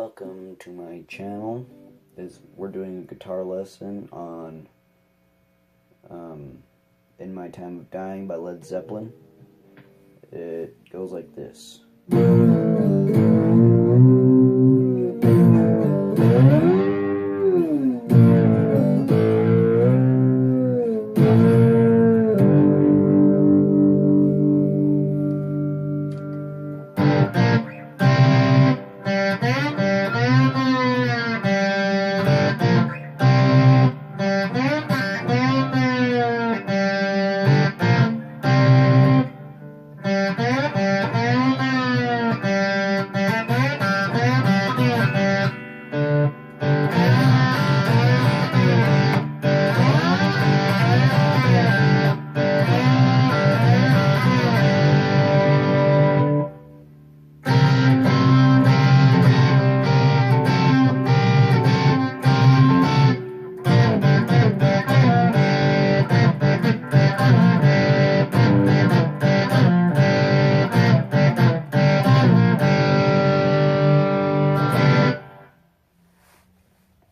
Welcome to my channel. We're doing a guitar lesson on In My Time of Dying by Led Zeppelin. It goes like this.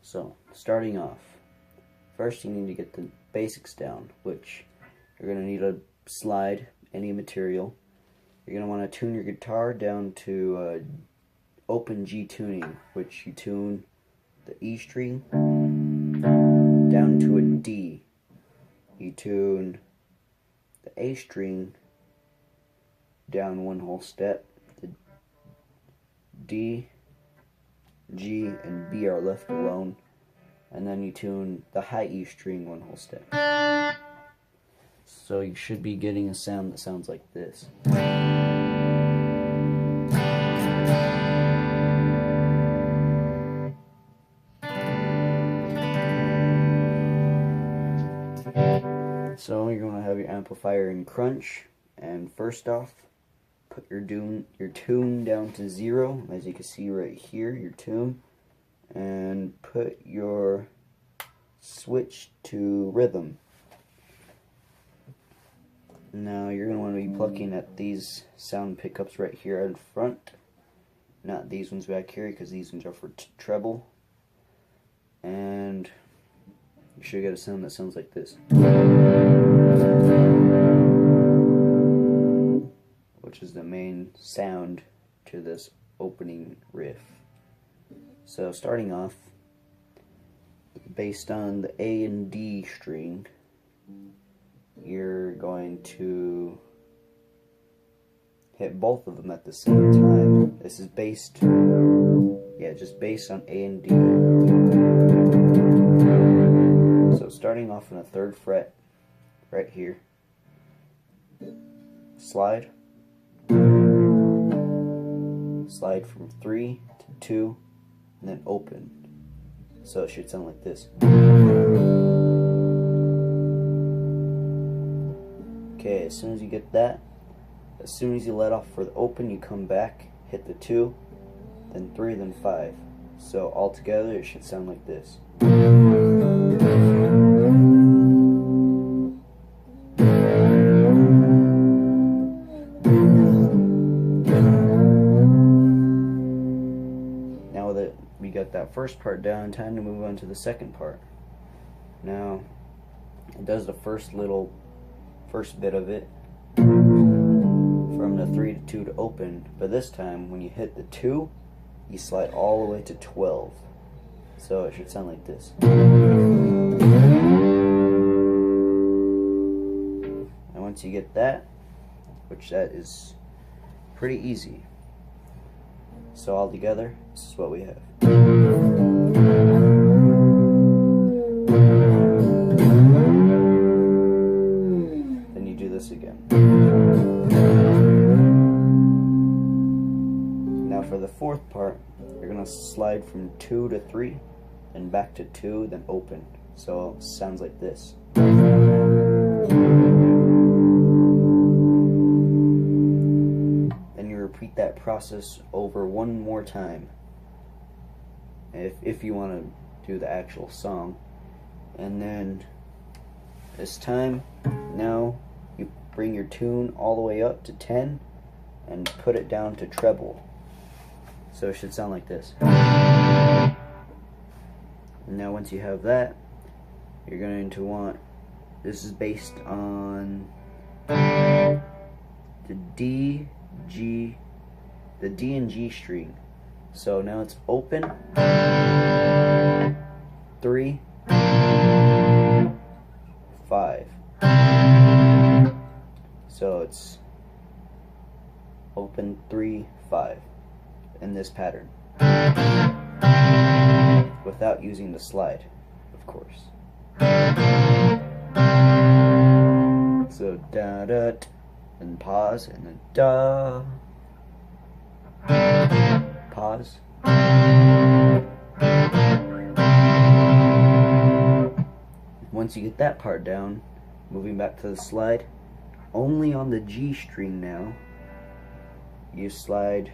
So, starting off, first you need to get the basics down, which you're going to need a slide, any material. You're going to want to tune your guitar down to open G tuning, which you tune the E string down to a D. You tune the A string down one whole step. The D, G, and B are left alone, and then you tune the high E string one whole step. So you should be getting a sound that sounds like this. So you're going to have your amplifier in crunch, and first off, put your tune down to 0, as you can see right here, your tune, and put your switch to rhythm. Now you're going to want to be plucking at these sound pickups right here in front, not these ones back here, because these ones are for treble, and you should get a sound that sounds like this, which is the main sound to this opening riff. So starting off, based on the A and D string, you're going to hit both of them at the same time. This is based, just based on A and D. So starting off on the 3rd fret, right here, slide from 3 to 2, and then open. So it should sound like this. Okay, as soon as you get that, as soon as you let off for the open, you come back, hit the 2, then 3, then 5. So all together it should sound like this. Now that we got that first part down, time to move on to the second part. Now, it does the first bit of it from the 3 to 2 to open, but this time when you hit the 2, you slide all the way to 12. So it should sound like this. And once you get that, which that is pretty easy, so all together, this is what we have. Then you do this again. Now for the 4th part, you're going to slide from 2 to 3, then back to 2, then open. So it sounds like this. Then you repeat that process over one more time, if you want to do the actual song. And then this time, now you bring your tune all the way up to 10 and put it down to treble. So it should sound like this. And now once you have that, you're going to want, this is based on the D and G string. So now it's open, 3, 5. So it's open, 3, 5 in this pattern, without using the slide, of course. So da da, and pause, and then da, pause. Once you get that part down, moving back to the slide, only on the G string now, you slide,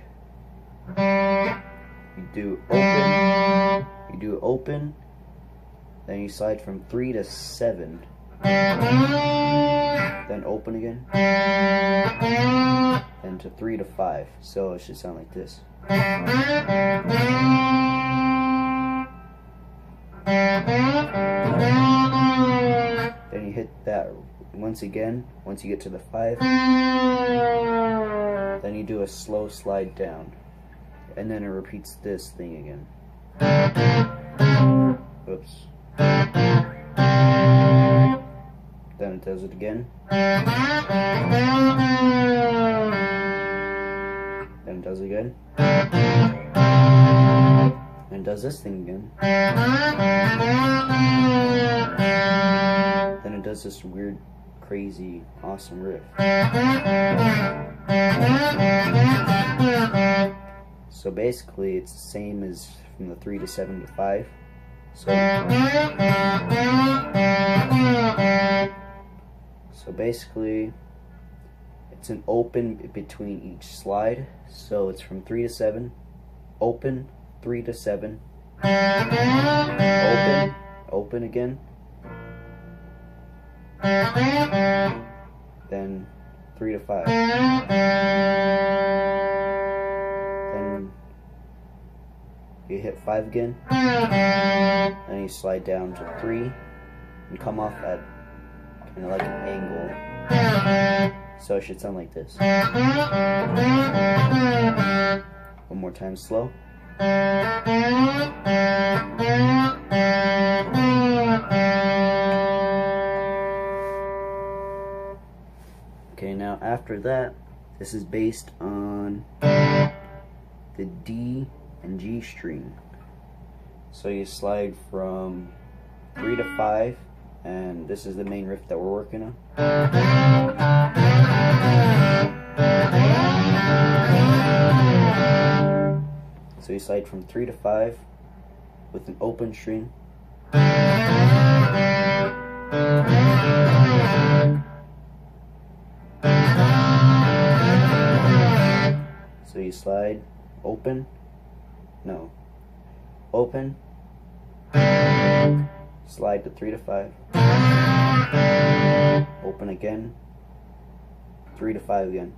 you do open, then you slide from 3 to 7, then open again, then to 3 to 5. So it should sound like this. Then you hit that once again, once you get to the 5, then you do a slow slide down, and then it repeats this thing again. Oops. Then it does it again. Then it does it again. And does this thing again. Then it does this weird, crazy, awesome riff. So basically it's the same as from the 3 to 7 to 5. So basically it's an open between each slide. So it's from 3 to 7, open, 3 to 7, open, open again, then 3 to 5. Then you hit 5 again, and you slide down to 3 and come off at kind of like an angle. So it should sound like this. One more time, slow. Okay, now after that, this is based on the D and G string. So you slide from 3 to 5, and this is the main riff that we're working on. So you slide from 3 to 5 with an open string. So you slide, open, no, open, slide to 3 to 5, open again, 3 to 5 again.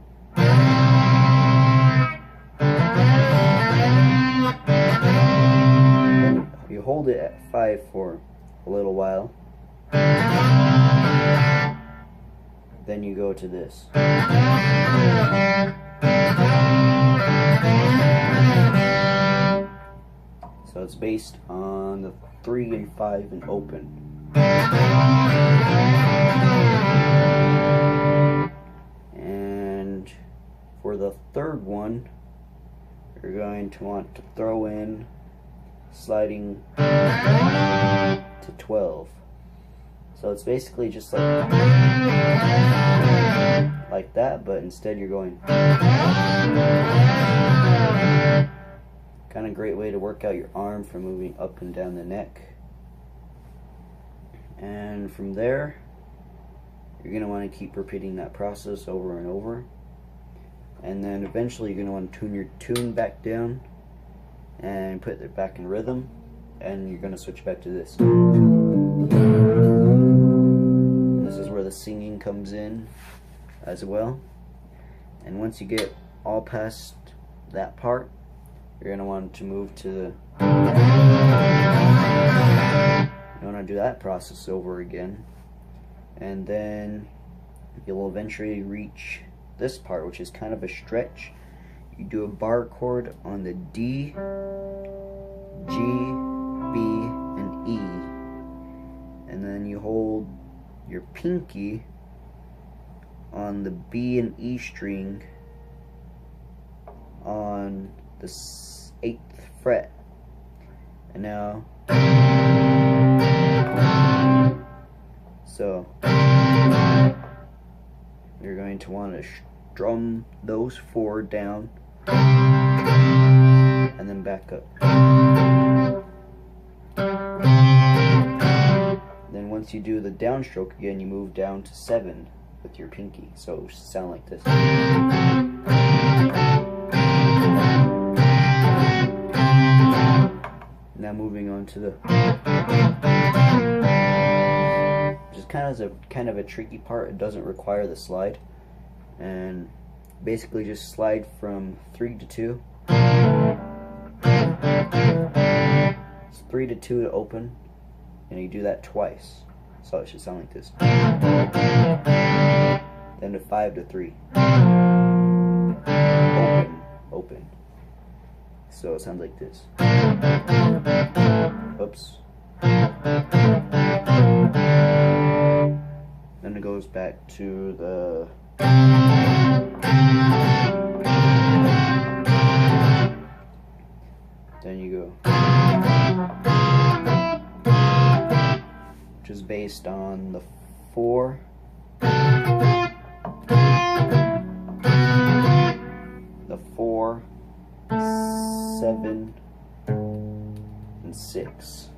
You hold it at 5 for a little while, then you go to this. So it's based on the 3 and 5 and open. And for the third one, you're going to want to throw in sliding to 12. So it's basically just like that, but instead you're going. Kind of great way to work out your arm for moving up and down the neck. And from there, you're going to want to keep repeating that process over and over. And then eventually you're going to want to tune your tune back down and put it back in rhythm, and you're going to switch back to this. This is where the singing comes in as well. And once you get all past that part, you're going to want to move to the... You want to do that process over again. And then you'll eventually reach this part, which is kind of a stretch. You do a bar chord on the D, G, B, and E. And then you hold your pinky on the B and E string on the 8th fret. And now, so you're going to want to strum those 4 down and then back up. Then once you do the downstroke again, you move down to 7 with your pinky, so it should sound like this. Now moving on to the, which is kind of a tricky part. It doesn't require the slide, and basically just slide from 3 to 2. It's 3 to 2 to open, and you do that twice, so it should sound like this. Then to 5 to 3. Open, open. So it sounds like this. Oops. Then it goes back to the... Then you go... Which is based on the 4, the 4, 7, and 6.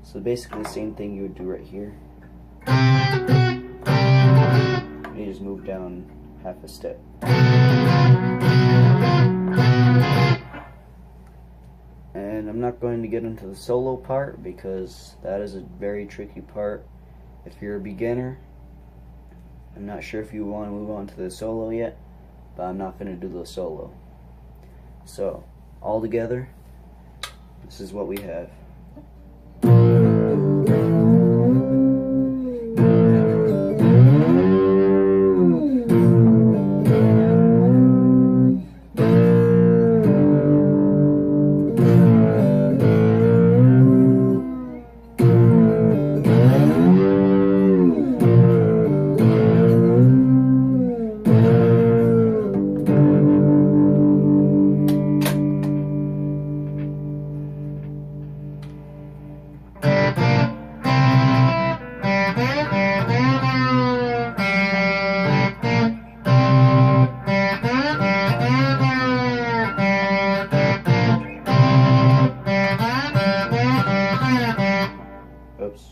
So basically the same thing you would do right here. You just move down half a step. And I'm not going to get into the solo part because that is a very tricky part. If you're a beginner, I'm not sure if you want to move on to the solo yet, but I'm not going to do the solo. So, all together, this is what we have. Oops.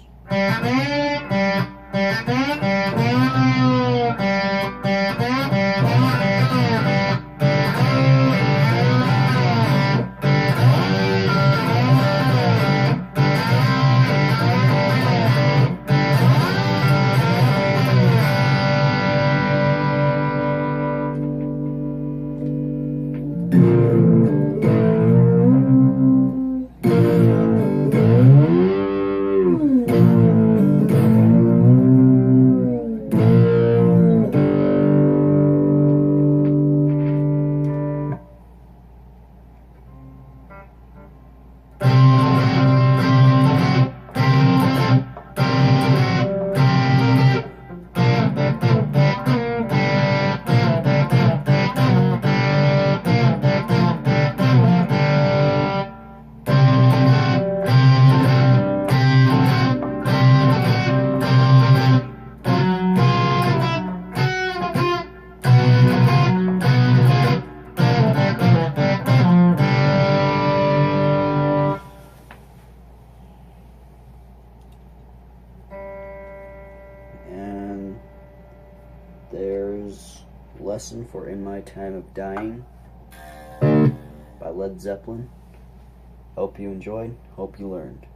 And there's Lesson for In My Time of Dying by Led Zeppelin. Hope you enjoyed, hope you learned.